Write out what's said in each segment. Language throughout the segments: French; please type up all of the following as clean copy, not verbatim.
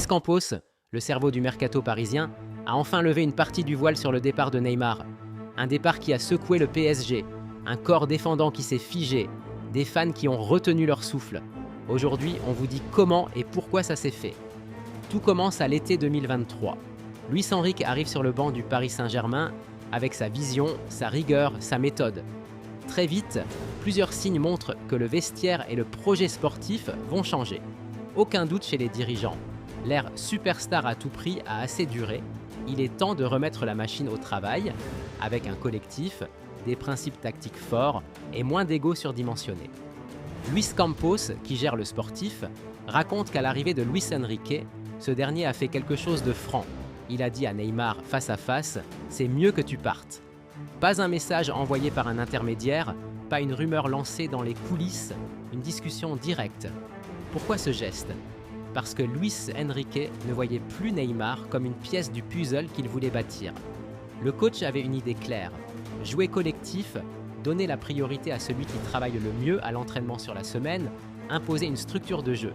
Luis Campos, le cerveau du mercato parisien, a enfin levé une partie du voile sur le départ de Neymar. Un départ qui a secoué le PSG, un corps défendant qui s'est figé, des fans qui ont retenu leur souffle. Aujourd'hui, on vous dit comment et pourquoi ça s'est fait. Tout commence à l'été 2023. Luis Enrique arrive sur le banc du Paris Saint-Germain avec sa vision, sa rigueur, sa méthode. Très vite, plusieurs signes montrent que le vestiaire et le projet sportif vont changer. Aucun doute chez les dirigeants. L'ère superstar à tout prix a assez duré. Il est temps de remettre la machine au travail, avec un collectif, des principes tactiques forts et moins d'ego surdimensionné. Luis Campos, qui gère le sportif, raconte qu'à l'arrivée de Luis Enrique, ce dernier a fait quelque chose de franc. Il a dit à Neymar face à face « C'est mieux que tu partes ». Pas un message envoyé par un intermédiaire, pas une rumeur lancée dans les coulisses, une discussion directe. Pourquoi ce geste ? Parce que Luis Enrique ne voyait plus Neymar comme une pièce du puzzle qu'il voulait bâtir. Le coach avait une idée claire, jouer collectif, donner la priorité à celui qui travaille le mieux à l'entraînement sur la semaine, imposer une structure de jeu.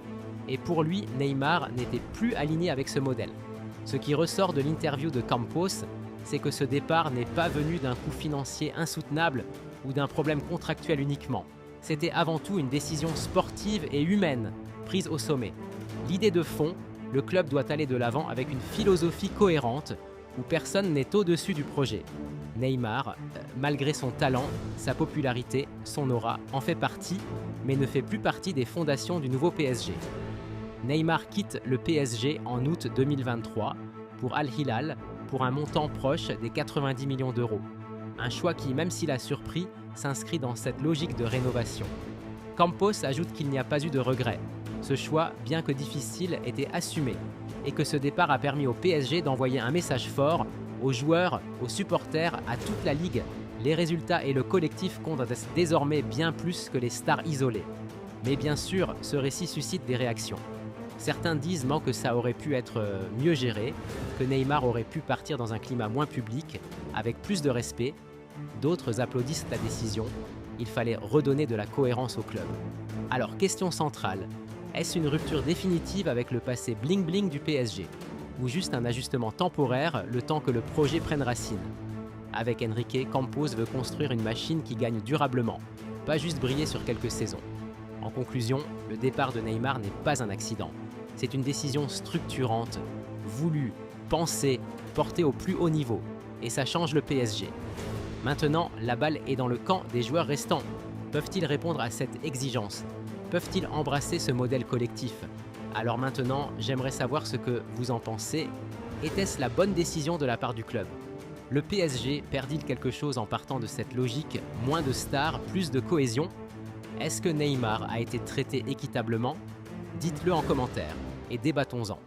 Et pour lui, Neymar n'était plus aligné avec ce modèle. Ce qui ressort de l'interview de Campos, c'est que ce départ n'est pas venu d'un coût financier insoutenable ou d'un problème contractuel uniquement. C'était avant tout une décision sportive et humaine, prise au sommet. L'idée de fond, le club doit aller de l'avant avec une philosophie cohérente où personne n'est au-dessus du projet. Neymar, malgré son talent, sa popularité, son aura, en fait partie, mais ne fait plus partie des fondations du nouveau PSG. Neymar quitte le PSG en août 2023 pour Al Hilal pour un montant proche des 90 millions d'euros. Un choix qui, même s'il a surpris, s'inscrit dans cette logique de rénovation. Campos ajoute qu'il n'y a pas eu de regret. Ce choix, bien que difficile, était assumé et que ce départ a permis au PSG d'envoyer un message fort aux joueurs, aux supporters, à toute la ligue. Les résultats et le collectif comptent désormais bien plus que les stars isolées. Mais bien sûr, ce récit suscite des réactions. Certains disent que ça aurait pu être mieux géré, que Neymar aurait pu partir dans un climat moins public, avec plus de respect. D'autres applaudissent la décision. Il fallait redonner de la cohérence au club. Alors, question centrale. Est-ce une rupture définitive avec le passé bling-bling du PSG ? Ou juste un ajustement temporaire, le temps que le projet prenne racine ? Avec Enrique, Campos veut construire une machine qui gagne durablement, pas juste briller sur quelques saisons. En conclusion, le départ de Neymar n'est pas un accident. C'est une décision structurante, voulue, pensée, portée au plus haut niveau. Et ça change le PSG. Maintenant, la balle est dans le camp des joueurs restants. Peuvent-ils répondre à cette exigence ? Peuvent-ils embrasser ce modèle collectif ? Alors maintenant, j'aimerais savoir ce que vous en pensez. Était-ce la bonne décision de la part du club ? Le PSG perd-il quelque chose en partant de cette logique, moins de stars, plus de cohésion ? Est-ce que Neymar a été traité équitablement ? Dites-le en commentaire et débattons-en.